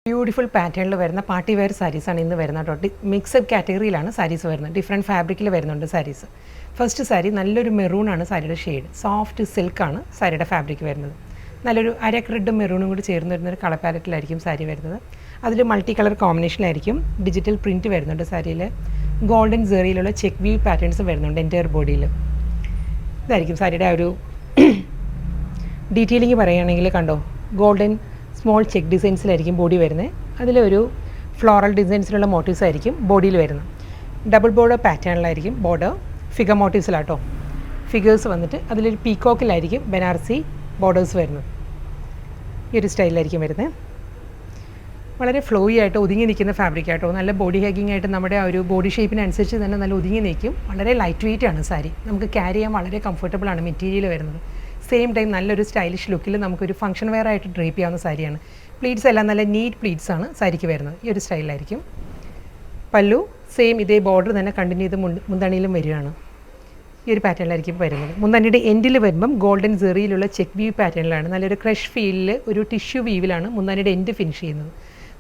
Beautiful പാറ്റേണിൽ വരുന്ന party wear സാരീസാണ് ഇന്ന് വരുന്നത്. മിക്സഡ് കാറ്റഗറിയിലാണ് സാരീസ് വരുന്നത്. ഡിഫറെൻറ്റ് ഫാബ്രിക്കിൽ വരുന്നുണ്ട് സാരീസ്. ഫസ്റ്റ് സാരി നല്ലൊരു മെറൂണാണ് സാരിയുടെ ഷെയ്ഡ്. സോഫ്റ്റ് സിൽക്കാണ് സാരിയുടെ ഫാബ്രിക് വരുന്നത്. നല്ലൊരു അരക്ക് റെഡും മെറൂണും കൂടി ചേർന്ന് വരുന്നൊരു കളർ പാലറ്റിലായിരിക്കും സാരി വരുന്നത്. അതിൽ മൾട്ടി കളർ കോമ്പിനേഷനിലായിരിക്കും ഡിജിറ്റൽ പ്രിൻറ്റ് വരുന്നുണ്ട് സാരിയിൽ. ഗോൾഡൻ സെറിയിലുള്ള ചെക്ക് വ്യൂ പാറ്റേൺസ് വരുന്നുണ്ട് എൻ്റയർ ബോഡിയിൽ. ഇതായിരിക്കും സാരിയുടെ ആ ഒരു ഡീറ്റെയിലിംഗ് പറയുകയാണെങ്കിൽ കണ്ടോ, ഗോൾഡൻ സ്മോൾ ചെക്ക് ഡിസൈൻസിലായിരിക്കും ബോഡി വരുന്നത്. അതിലൊരു ഫ്ലോറൽ ഡിസൈൻസിലുള്ള മോട്ടീവ്സ് ആയിരിക്കും ബോഡിയിൽ വരുന്നത്. ഡബിൾ ബോർഡർ പാറ്റേണിലായിരിക്കും ബോർഡർ, ഫിഗർ മോട്ടീവ്സിലാട്ടോ ഫിഗേഴ്സ് വന്നിട്ട് അതിലൊരു പീക്കോക്കിലായിരിക്കും ബനാറസി ബോർഡേഴ്സ് വരുന്നത്. ഈ ഒരു സ്റ്റൈലിലായിരിക്കും വരുന്നത്. വളരെ ഫ്ലോയി ആയിട്ട് ഒതുങ്ങി നിൽക്കുന്ന ഫാബ്രിക് ആട്ടോ. നല്ല ബോഡി ഹഗിങ് ആയിട്ട് നമ്മുടെ ആ ഒരു ബോഡി ഷേപ്പിനനുസരിച്ച് തന്നെ നല്ല ഒതുങ്ങി നിൽക്കും. വളരെ ലൈറ്റ് വെയിറ്റ് ആണ് സാരി. നമുക്ക് ക്യാരി ചെയ്യാൻ വളരെ കംഫർട്ടബിൾ ആണ് മെറ്റീരിയൽ വരുന്നത്. സെയിം ടൈം നല്ലൊരു സ്റ്റൈലിഷ് ലുക്കിൽ നമുക്കൊരു ഫംഗ്ഷൻ വെയർ ആയിട്ട് ഡ്രേപ്പ് ചെയ്യാവുന്ന സാരിയാണ്. പ്ലീറ്റ്സ് എല്ലാം നല്ല നീറ്റ് പ്ലീറ്റ്സ് ആണ് സാരിക്ക് വരുന്നത്. ഈ ഒരു സ്റ്റൈലിലായിരിക്കും. പല്ലു സെയിം ഇതേ ബോർഡർ തന്നെ കണ്ടിന്യൂ ചെയ്ത് മുന്താണിയിലും വരികയാണ്. ഈ ഒരു പാറ്റേണിലായിരിക്കും വരുന്നത്. മുന്താണിയുടെ എൻഡിൽ വരുമ്പം ഗോൾഡൻ സെറിയിലുള്ള ചെക്ക് വ്യൂ പാറ്റേണിലാണ്. നല്ലൊരു ക്രഷ് ഫീലിൽ ഒരു ടിഷ്യൂ വീവിലാണ് മുന്താണിയുടെ എൻഡ് ഫിനിഷ് ചെയ്യുന്നത്.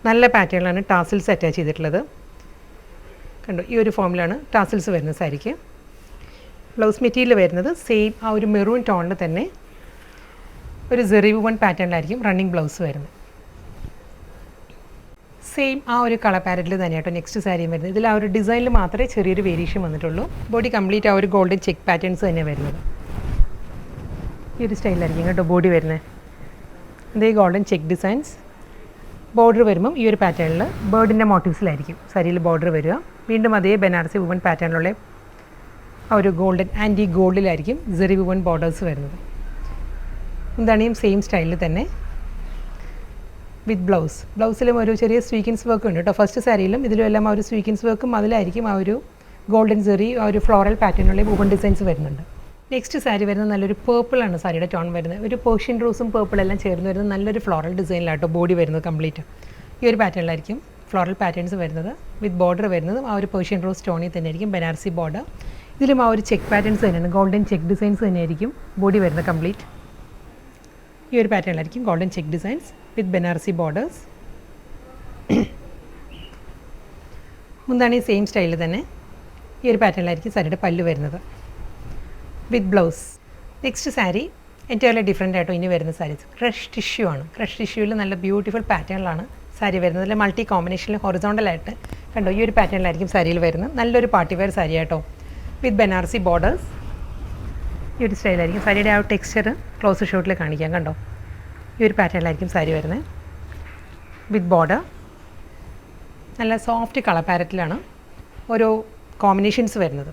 നല്ല പാറ്റേണിലാണ് ടാസിൽസ് അറ്റാച്ച് ചെയ്തിട്ടുള്ളത്. കണ്ടോ, ഈ ഒരു ഫോമിലാണ് ടാസിൽസ് വരുന്നത് സാരിക്ക്. ബ്ലൗസ് മെറ്റീരിയൽ വരുന്നത് സെയിം ആ ഒരു മെറൂൺ ടോണിൽ തന്നെ ഒരു സെറി വൺ പാറ്റേണിലായിരിക്കും റണ്ണിങ് ബ്ലൗസ് വരുന്നത്. സെയിം ആ ഒരു കളർ പാരറ്റിൽ തന്നെയാട്ടോ നെക്സ്റ്റ് സാരിയും വരുന്നത്. ഇതിൽ ആ ഒരു ഡിസൈനിൽ മാത്രമേ ചെറിയൊരു വേരിയേഷൻ വന്നിട്ടുള്ളൂ. ബോഡി കംപ്ലീറ്റ് ആ ഒരു ഗോൾഡൻ ചെക്ക് പാറ്റേൺസ് തന്നെ വരുന്നത്. ഈ ഒരു സ്റ്റൈലിലായിരിക്കും കേട്ടോ ബോഡി വരുന്നത്. ഇതേ ഗോൾഡൻ ചെക്ക് ഡിസൈൻസ്. ബോർഡർ വരുമ്പം ഈ ഒരു പാറ്റേണിൽ ബേർഡിൻ്റെ മോട്ടീവ്സിലായിരിക്കും സാരിയിൽ ബോർഡർ വരിക. വീണ്ടും അതേ ബനാറസി വുമൺ പാറ്റേണിലുള്ള ആ ഒരു ഗോൾഡൻ ആൻറ്റി ഗോൾഡിലായിരിക്കും സെറി വുമൺ ബോർഡേഴ്സ് വരുന്നത്. എന്താണെങ്കിലും സെയിം സ്റ്റൈലിൽ തന്നെ വിത്ത് ബ്ലൗസ്. ബ്ലൗസിലും ഒരു ചെറിയ സ്വീക്കൻസ് വർക്ക് ഉണ്ട് കേട്ടോ. ഫസ്റ്റ് സാരിയിലും ഇതിലും എല്ലാം ആ ഒരു സ്വീക്കൻസ് വർക്കും അതിലായിരിക്കും ആ ഒരു ഗോൾഡൻ സെറി ആ ഒരു ഫ്ലോറൽ പാറ്റേണിലുള്ള വുമൺ ഡിസൈൻസ് വരുന്നുണ്ട്. നെക്സ്റ്റ് സാരി വരുന്നത് നല്ലൊരു പേർപ്പിളാണ് സാരിയുടെ ടോൺ വരുന്നത്. ഒരു പേർഷ്യൻ റോസും പേർപ്പിളെല്ലാം ചേർന്ന് വരുന്നത് നല്ലൊരു ഫ്ലോറൽ ഡിസൈനിലാട്ടോ ബോഡി വരുന്നത് കംപ്ലീറ്റ്. ഈ ഒരു പാറ്റേണിലായിരിക്കും ഫ്ലോറൽ പാറ്റേൺസ് വരുന്നത്. വിത്ത് ബോർഡർ വരുന്നത് ആ ഒരു പേർഷ്യൻ റോസ് ടോണിൽ തന്നെ ആയിരിക്കും ബനാറസി ബോർഡർ. ഇതിലും ആ ഒരു ചെക്ക് പാറ്റേൺസ് തന്നെയാണ്, ഗോൾഡൻ ചെക്ക് ഡിസൈൻസ് തന്നെയായിരിക്കും ബോഡി വരുന്നത് കംപ്ലീറ്റ്. ഈ ഒരു പാറ്റേണിലായിരിക്കും ഗോൾഡൻ ചെക്ക് ഡിസൈൻസ് വിത്ത് ബനാറസി ബോർഡേഴ്സ്. മുന്താണി സെയിം സ്റ്റൈലിൽ തന്നെ ഈ ഒരു പാറ്റേണിലായിരിക്കും സാരിയുടെ പല്ല് വരുന്നത് with blouse. Next sari entirely different ആയിട്ടോ ഇനി വരുന്ന സാരീസ് ക്രഷ് ടിഷ്യൂ ആണ്. ക്രഷ് ടിഷ്യൂവിൽ നല്ല ബ്യൂട്ടിഫുൾ പാറ്റേണിലാണ് സാരി വരുന്നത്. അതിൽ മൾട്ടി കോമ്പിനേഷനിൽ ഹൊറിസോണ്ടലായിട്ട് കണ്ടോ ഈ ഒരു പാറ്റേണിലായിരിക്കും സാരിയിൽ വരുന്നത്. നല്ലൊരു പാർട്ടി വെയർ സാരി ആട്ടോ വിത്ത് ബനാറസി ബോർഡേഴ്സ്. ഈ ഒരു സ്റ്റൈലായിരിക്കും സാരിയുടെ ആ ഒരു ടെക്സ്ചർ ക്ലോസ് ഷോട്ടിൽ കാണിക്കാം. കണ്ടോ, ഈ ഒരു പാറ്റേണിലായിരിക്കും സാരി വരുന്നത് വിത്ത് ബോർഡർ. നല്ല സോഫ്റ്റ് കളർ പാരറ്റിലാണ് ഓരോ കോമ്പിനേഷൻസ് വരുന്നത്.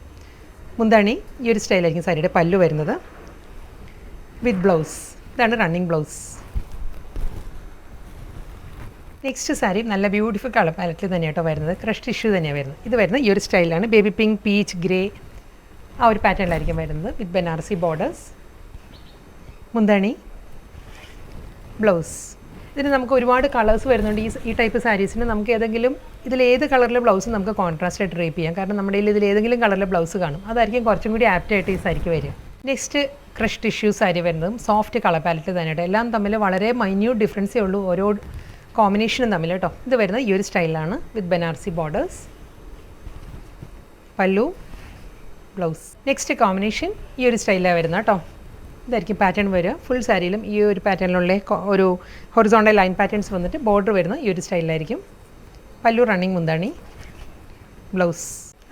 മുന്താണി ഈ ഒരു സ്റ്റൈലായിരിക്കും സാരിയുടെ പല്ലു വരുന്നത് വിത്ത് ബ്ലൗസ്. ഇതാണ് റണ്ണിങ് ബ്ലൗസ്. നെക്സ്റ്റ് സാരി നല്ല ബ്യൂട്ടിഫുൾ കളർ പാലറ്റിൽ തന്നെയാട്ടോ വരുന്നത്. ക്രഷ് ടിഷ്യൂ തന്നെയാണ് വരുന്നത്. ഇത് വരുന്നത് ഈ ഒരു സ്റ്റൈലാണ്. ബേബി പിങ്ക്, പീച്ച്, ഗ്രേ ആ ഒരു പാറ്റേണിലായിരിക്കും വരുന്നത് വിത്ത് ബനാറസി ബോർഡേഴ്സ്. മുന്താണി, ബ്ലൗസ്. ഇതിന് നമുക്ക് ഒരുപാട് കളേഴ്സ് വരുന്നുണ്ട്. ഈ ടൈപ്പ് സാരീസിന് നമുക്ക് ഏതെങ്കിലും ഇതിലേത് കളറിലെ ബ്ലൗസ് നമുക്ക് കോൺട്രാസ്റ്റ് ആയിട്ട് ഡ്രേപ്പ് ചെയ്യാം. കാരണം നമ്മുടെ ഇതിൽ ഏതെങ്കിലും കളറിലെ ബ്ലൗസ് കാണും. അതായിരിക്കും കുറച്ചും കൂടി ആപ്റ്റായിട്ട് ഈ സാരിക്ക് വരിക. നെക്സ്റ്റ് ക്രഷ് ടിഷ്യൂ സാരി വരുന്നതും സോഫ്റ്റ് കളർ പാലറ്റ് തന്നെയായിട്ട്. എല്ലാം തമ്മിൽ വളരെ മൈന്യൂട്ട് ഡിഫറൻസേ ഉള്ളൂ ഓരോ കോമ്പിനേഷനും തമ്മിൽ കേട്ടോ. ഇത് വരുന്നത് ഈ ഒരു സ്റ്റൈലാണ് വിത്ത് ബനാറസി ബോർഡേഴ്സ്, പല്ലു, ബ്ലൗസ്. നെക്സ്റ്റ് കോമ്പിനേഷൻ ഈ ഒരു സ്റ്റൈലാണ് വരുന്നത് കേട്ടോ. ഇതായിരിക്കും പാറ്റേൺ വരിക. ഫുൾ സാരിയിലും ഈ ഒരു പാറ്റേണിലുള്ള ഒരു ഹൊറിസോണ്ടൽ ലൈൻ പാറ്റേൺസ് വന്നിട്ട് ബോർഡർ വരുന്നത് ഈ ഒരു സ്റ്റൈലിലായിരിക്കും. പല്ലു, റണ്ണിങ് മുന്താണി, ബ്ലൗസ്.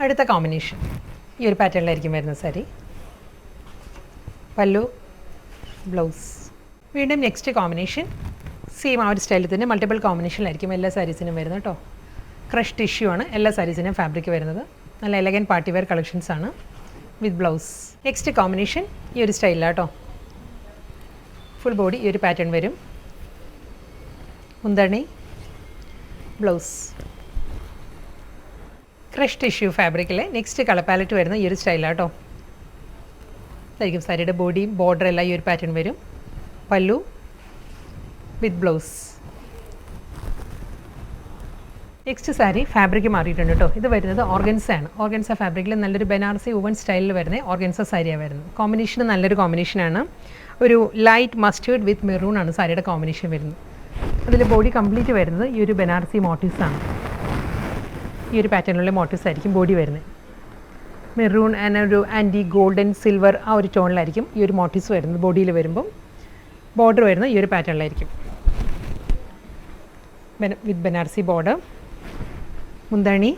അടുത്ത കോമ്പിനേഷൻ ഈ ഒരു പാറ്റേണിലായിരിക്കും വരുന്ന സാരി. പല്ലു, ബ്ലൗസ്. വീണ്ടും നെക്സ്റ്റ് കോമ്പിനേഷൻ സെയിം ആ ഒരു സ്റ്റൈലിൽ തന്നെ മൾട്ടിപ്പിൾ കോമ്പിനേഷനിലായിരിക്കും എല്ലാ സാരീസിനും വരുന്നത് കേട്ടോ. ക്രഷ് ടിഷ്യൂ ആണ് എല്ലാ സാരീസിനും ഫാബ്രിക് വരുന്നത്. നല്ല എലഗൻ പാർട്ടി വെയർ കളക്ഷൻസ് ആണ് വിത്ത് ബ്ലൗസ്. നെക്സ്റ്റ് കോമ്പിനേഷൻ ഈ ഒരു സ്റ്റൈലാണ് കേട്ടോ. ഫുൾ ബോഡി ഈ ഒരു പാറ്റേൺ വരും. മുന്താണി, ബ്ലൗസ്. ക്രഷ് ടിഷ്യൂ ഫാബ്രിക്കിലെ നെക്സ്റ്റ് കളർ പാലറ്റ് വരുന്ന ഈ ഒരു സ്റ്റൈലാണ് കേട്ടോ. ഇതായിരിക്കും സാരിയുടെ ബോഡിയും ബോർഡർ എല്ലാം ഈ ഒരു പാറ്റേൺ വരും. പല്ലു with blouse. Next sari fabric മാറിയിട്ടുണ്ട് കേട്ടോ. ഇത് വരുന്നത് ഓർഗൻസ ആണ്. ഓർഗൻസ ഫാബ്രിക്കിൽ നല്ലൊരു ബനാറസി വുമൺ സ്റ്റൈലിൽ വരുന്നത് ഓർഗൻസ സാരിയാണ് വരുന്നത്. കോമ്പിനേഷൻ നല്ലൊരു കോമ്പിനേഷനാണ്. ഒരു ലൈറ്റ് മസ്റ്റേർഡ് വിത്ത് മെറൂൺ ആണ് സാരിയുടെ കോമ്പിനേഷൻ വരുന്നത്. അതിൽ ബോഡി കംപ്ലീറ്റ് വരുന്നത് ഈ ഒരു ബനാറസി മോട്ടീവ്സാണ്. ഈ ഒരു പാറ്റേണിലുള്ള മോട്ടീവ്സ് ആയിരിക്കും ബോഡി വരുന്നത്. മെറൂൺ ആൻഡ് ഒരു ആൻറ്റി ഗോൾഡൻ സിൽവർ ആ ഒരു ടോണിലായിരിക്കും ഈ ഒരു മോട്ടീവ്സ് വരുന്നത്. ബോഡിയിൽ വരുമ്പം ബോർഡർ വരുന്നത് ഈ ഒരു പാറ്റേണിലായിരിക്കും വിത്ത് ബനാറസി ബോർഡർ. മുന്താണി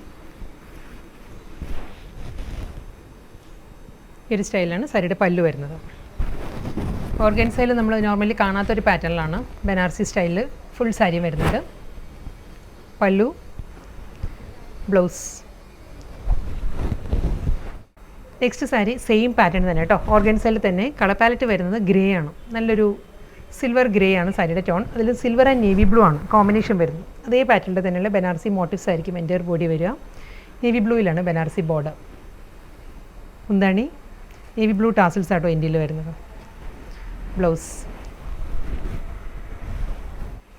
ഈ ഒരു സ്റ്റൈലാണ് സാരിയുടെ പല്ലു വരുന്നത്. ഓർഗൻസയിൽ നമ്മൾ നോർമലി കാണാത്തൊരു പാറ്റേണിലാണ് ബനാറസി സ്റ്റൈലിൽ ഫുൾ സാരി വരുന്നത്. പല്ലു, blouse. Next sari same pattern തന്നെ കേട്ടോ. ഓർഗൻസയിൽ തന്നെ കളർ പാലറ്റ് വരുന്നത് ഗ്രേ ആണ്. നല്ലൊരു സിൽവർ ഗ്രേ ആണ് സാരിയുടെ ടോൺ. അതിൽ സിൽവർ ആൻഡ് നേവി ബ്ലൂ ആണ് കോമ്പിനേഷൻ വരുന്നത്. അതേ പാറ്റേണിൽ തന്നെയുള്ള ബനാറസി മോട്ടീവ്സ് ആയിരിക്കും എൻ്റയർ ബോഡി വരിക. നേവി ബ്ലൂയിലാണ് ബനാറസി ബോർഡർ. മുന്താണി നേവി ബ്ലൂ ടാസിൽസ് ആട്ടോ എൻ്റെയിൽ വരുന്നത്. ബ്ലൗസ്.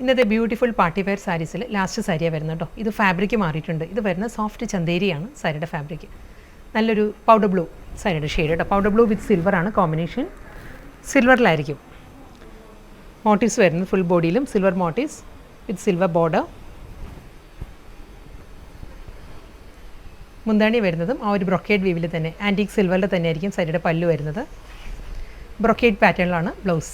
ഇന്നത്തെ ബ്യൂട്ടിഫുൾ പാർട്ടി വെയർ സാരീസിൽ ലാസ്റ്റ് സാരിയാണ് വരുന്നത് കേട്ടോ. ഇത് ഫാബ്രിക് മാറിയിട്ടുണ്ട്. ഇത് വരുന്ന സോഫ്റ്റ് ചന്തേരിയാണ് സാരിയുടെ ഫാബ്രിക്. നല്ലൊരു പൗഡർ ബ്ലൂ സാരിയുടെ ഷെയ്ഡ് കേട്ടോ. പൗഡർ ബ്ലൂ വിത്ത് സിൽവർ ആണ് കോമ്പിനേഷൻ. സിൽവറിലായിരിക്കും മോട്ടീവ്സ് വരുന്നത്. ഫുൾ ബോഡിയിലും silver motives with silver border. മുന്താണി വരുന്നതും ആ ഒരു ബ്രൊക്കേഡ് വീവിൽ തന്നെ ആൻറ്റീക് സിൽവറിൽ തന്നെ ആയിരിക്കും സാരിയുടെ പല്ലു വരുന്നത്. ബ്രൊക്കേഡ് പാറ്റേണിലാണ് ബ്ലൗസ്.